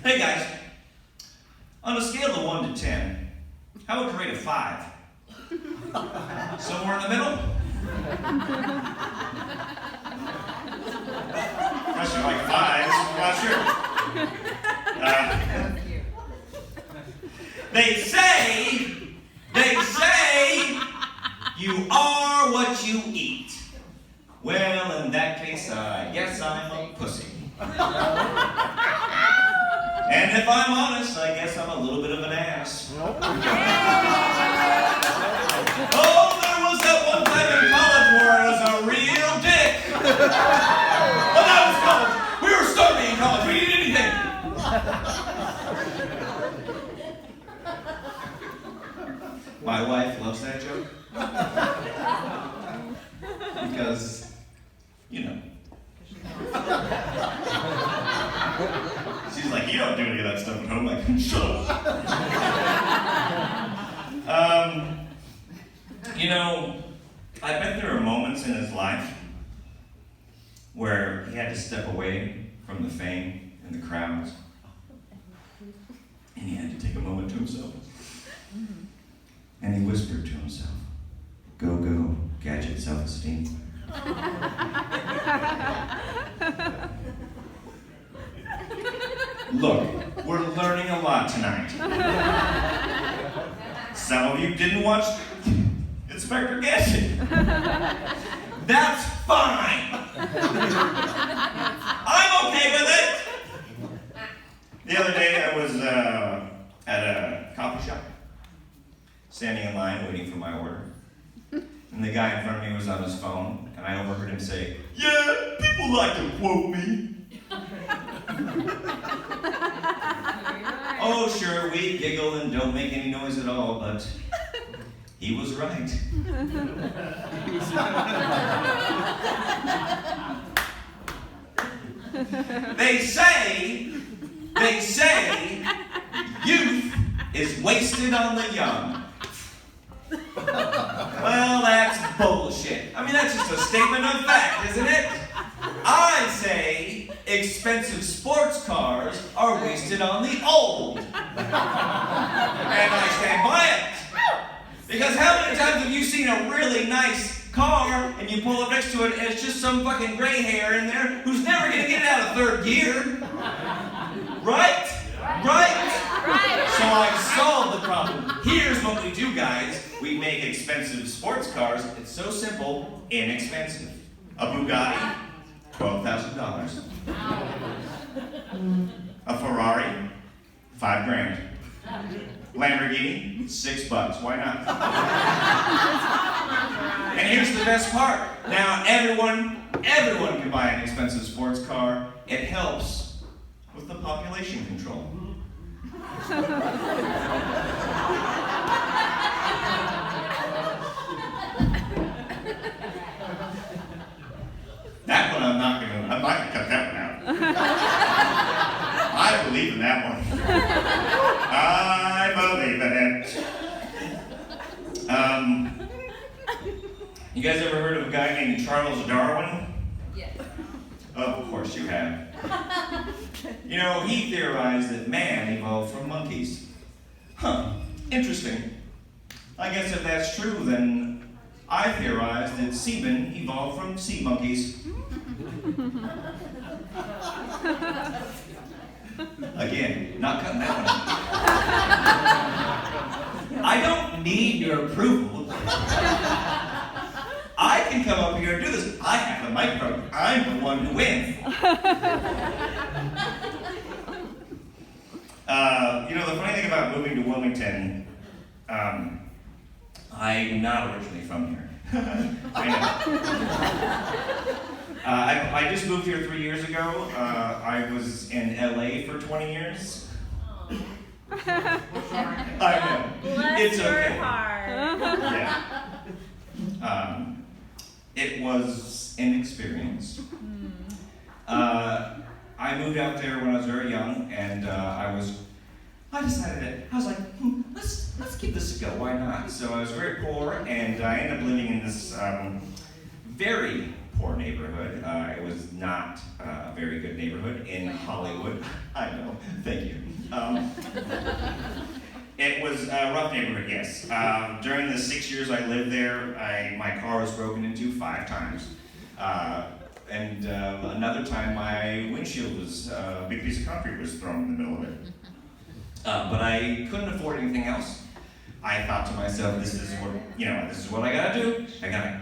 Hey guys, on a scale of 1 to 10, how would you rate a 5? Somewhere in the middle? Unless you like 5s, I'm not sure. They say, you are what you eat. Well, in that case, I guess I'm a pussy. And if I'm honest, I guess I'm a little bit of an ass. Oh, there was that one time in college where I was a real dick. But that was college. We were starving in college. We didn't eat anything. My wife loves that joke. Because, you know. She's like, you don't do any of that stuff at home. I'm like, shut up. You know, I bet there are moments in his life where he had to step away from the fame and the crowds. And he had to take a moment to himself. And he whispered to himself, go, go, gadget self-esteem. Look, we're learning a lot tonight. Some of you didn't watch Inspector Gadget. That's fine. I'm okay with it. The other day I was at a coffee shop, standing in line waiting for my order. And the guy in front of me was on his phone, and I overheard him say, yeah, people like to quote me. Oh, sure, we giggle and don't make any noise at all, but he was right. They say, youth is wasted on the young. Well, that's bullshit. I mean, that's just a statement of fact, isn't it? I say expensive sports cars are wasted on the old. And I stand by it. Because how many times have you seen a really nice car and you pull up next to it and it's just some fucking gray hair in there who's never gonna get it out of third gear? Right? Right? So I've solved the problem. Here's what we do, guys. We make expensive sports cars. It's so simple, inexpensive. A Bugatti, $12,000. A Ferrari, $5,000. Lamborghini, $6. Why not? And here's the best part. Now everyone can buy an expensive sports car. It helps with the population control. That one I'm not gonna cut that one out. I believe in that one. I believe in it. You guys ever heard of a guy named Charles Darwin? Yes. Of course you have. You know, he theorized that man evolved from monkeys. Huh, interesting. I guess if that's true, then I theorized that seamen evolved from sea monkeys. Again, not cutting that one. I don't need your approval. I can come up here and do this. I have the microphone. I'm the one who wins. You know, the funny thing about moving to Wilmington, I'm not originally from here. I know. I just moved here 3 years ago. I was in LA for 20 years. I know. Bless It's your okay. heart. Yeah. It was an experience. I moved out there when I was very young, and I was like, let's give this a go. Why not? So I was very poor, and I ended up living in this very poor neighborhood. It was not a very good neighborhood in Hollywood. I know, thank you. It was a rough neighborhood, yes. During the 6 years I lived there, my car was broken into 5 times. And another time my windshield was, a big piece of concrete was thrown in the middle of it. But I couldn't afford anything else. I thought to myself, this is what I gotta do. I gotta,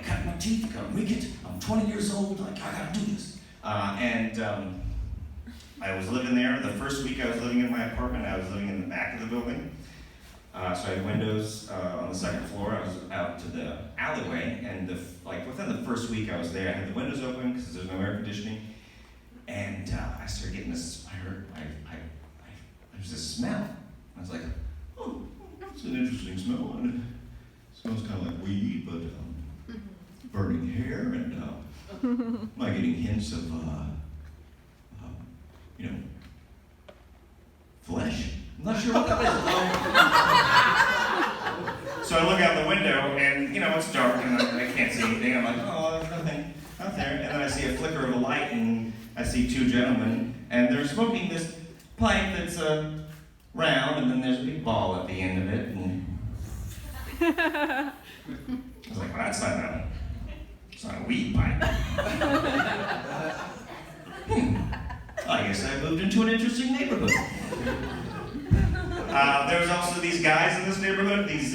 cut my teeth, I gotta make it. I'm 20 years old, I gotta do this. I was living there. The first week I was living in my apartment, I was living in the back of the building. So I had windows on the second floor. I was out to the alleyway, and within the first week I was there, I had the windows open because there's no air conditioning, and I started getting this. There's this smell. I was like, oh, it's an interesting smell, and it smells kind of like weed, but burning hair, and am I getting hints of flesh? I'm not sure what that is. So I look out the window, and it's dark, and I can't see anything. I'm like, oh, there's nothing out there. And then I see a flicker of a light, and I see 2 gentlemen, and they're smoking this pipe that's round, and then there's a big ball at the end of it. And I was like, well, it's not a weed pipe. I guess I moved into an interesting neighborhood. There was also these guys in this neighborhood, these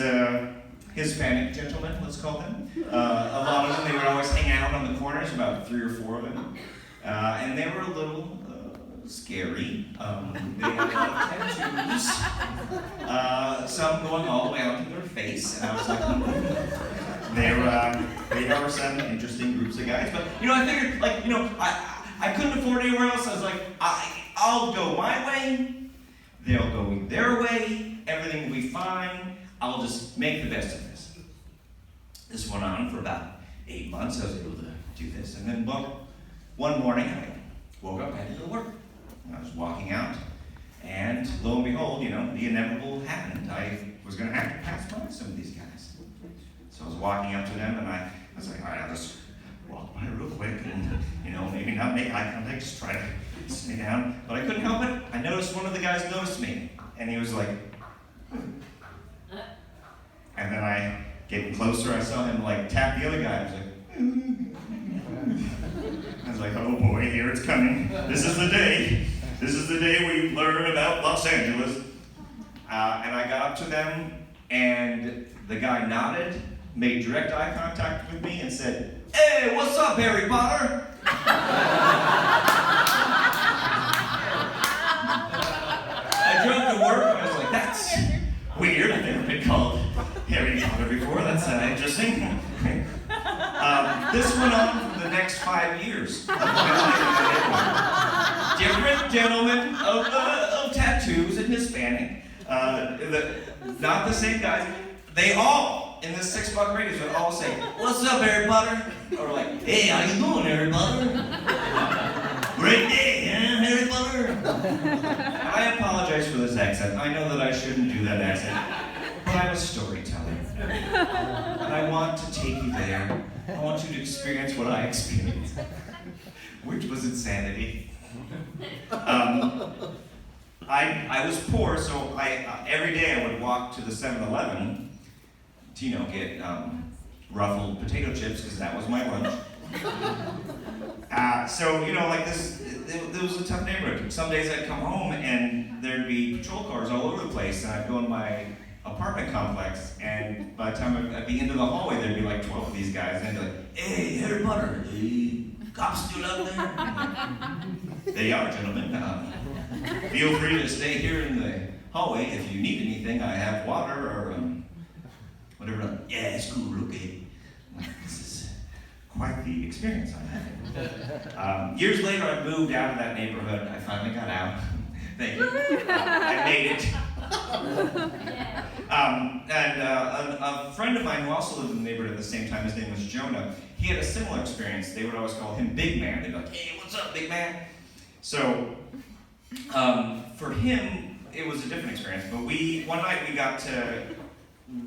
Hispanic gentlemen, let's call them. A lot of them, they would always hang out on the corners, about 3 or 4 of them. And they were a little scary. They had a lot of tattoos, some going all the way onto their face. And I was like, they are some interesting groups of guys. But, I figured, I couldn't afford anywhere else. I was like, I'll go my way. They'll go their way. Everything will be fine. I'll just make the best of this. This went on for about 8 months. I was able to do this. And then, one morning, I woke up, I had to go to work. And I was walking out, and lo and behold, the inevitable happened. I was going to have to pass by some of these guys. So I was walking up to them, and I was like, all right, I'll just walk by real quick, and, maybe not make eye contact, just try to sit down. But I couldn't help it. I noticed one of the guys noticed me, and he was like, and then I, getting closer, I saw him tap the other guy. I was like, oh boy, here it's coming. This is the day. This is the day we learn about Los Angeles. And I got up to them, and the guy nodded, made direct eye contact with me, and said, hey, what's up, Harry Potter? I drove to work, and I was like, that's weird. I've never been called Harry Potter before. That's interesting. This went on for the next 5 years. Different gentlemen of tattoos and Hispanic. Not the same guys. They all, in this 6-block radius, would all say, what's up, Harry Potter? Or like, hey, how you doing, Harry Potter? Great day, huh, Harry Potter? I apologize for this accent. I know that I shouldn't do that accent. But I'm a storyteller. And I want to take you there. I want you to experience what I experienced. Which was insanity. I was poor, so every day I would walk to the 7-Eleven to, get ruffled potato chips, because that was my lunch. This, it was a tough neighborhood. Some days I'd come home and there'd be patrol cars all over the place, and I'd go in my apartment complex, and by the time I'd be into the hallway, there'd be 12 of these guys, and they'd be like, hey, Harry Potter, the cops still out there? They are, gentlemen. Feel free to stay here in the hallway. If you need anything, I have water or whatever. Yeah, it's cool, okay. This is quite the experience I'm having. Years later, I moved out of that neighborhood. I finally got out. Thank you. I made it. A friend of mine who also lived in the neighborhood at the same time, his name was Jonah, he had a similar experience. They would always call him Big Man. They'd be like, hey, what's up, Big Man? So, for him, it was a different experience. But one night we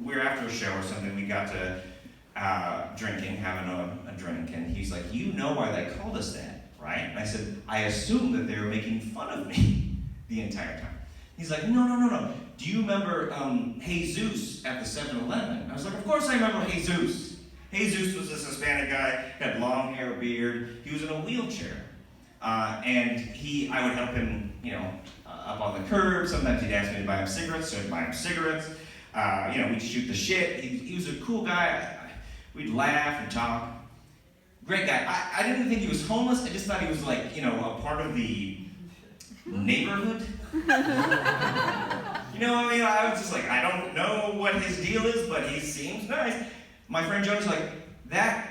were after a show or something, we got to drinking, having a drink, and he's like, "You know why they called us that, right?" And I said, "I assumed that they were making fun of me the entire time." He's like, "No. Do you remember Jesus at the 7-Eleven?" I was like, "Of course I remember Jesus. Jesus was this Hispanic guy, had long hair, beard. He was in a wheelchair. And I would help him, up on the curb. Sometimes he'd ask me to buy him cigarettes, so I'd buy him cigarettes. We'd shoot the shit. He was a cool guy. We'd laugh and talk. Great guy. I didn't think he was homeless. I just thought he was like, a part of the neighborhood. I was just like, I don't know what his deal is, but he seems nice. My friend Joe's like, that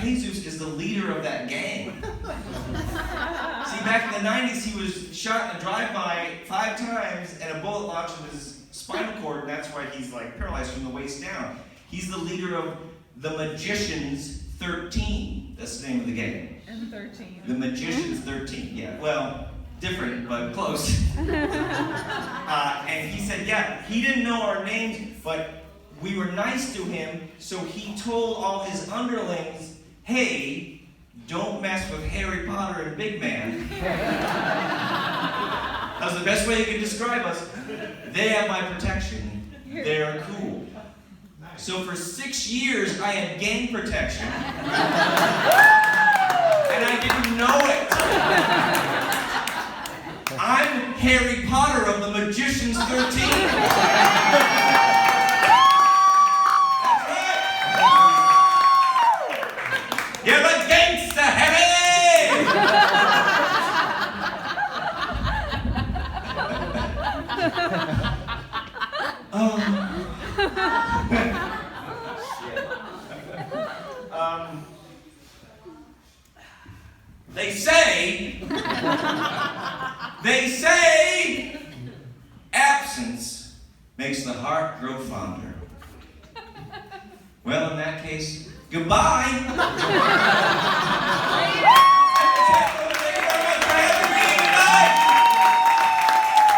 Jesus is the leader of that gang. See, back in the 90s, he was shot in a drive-by 5 times, and a bullet lodged in his spinal cord, and that's why he's like paralyzed from the waist down. He's the leader of the Magicians 13. That's the name of the gang. And 13. The Magicians 13. Yeah, well, different, but close. And he said, yeah, he didn't know our names, but we were nice to him, so he told all his underlings, hey, don't mess with Harry Potter and Big Man. That was the best way you could describe us. They have my protection. They're cool. So for 6 years, I had gang protection. And I didn't know it. I'm Harry Potter of the Magicians 13. You're a gangster, Harry! They say absence makes the heart grow fonder. Well, in that case, goodbye!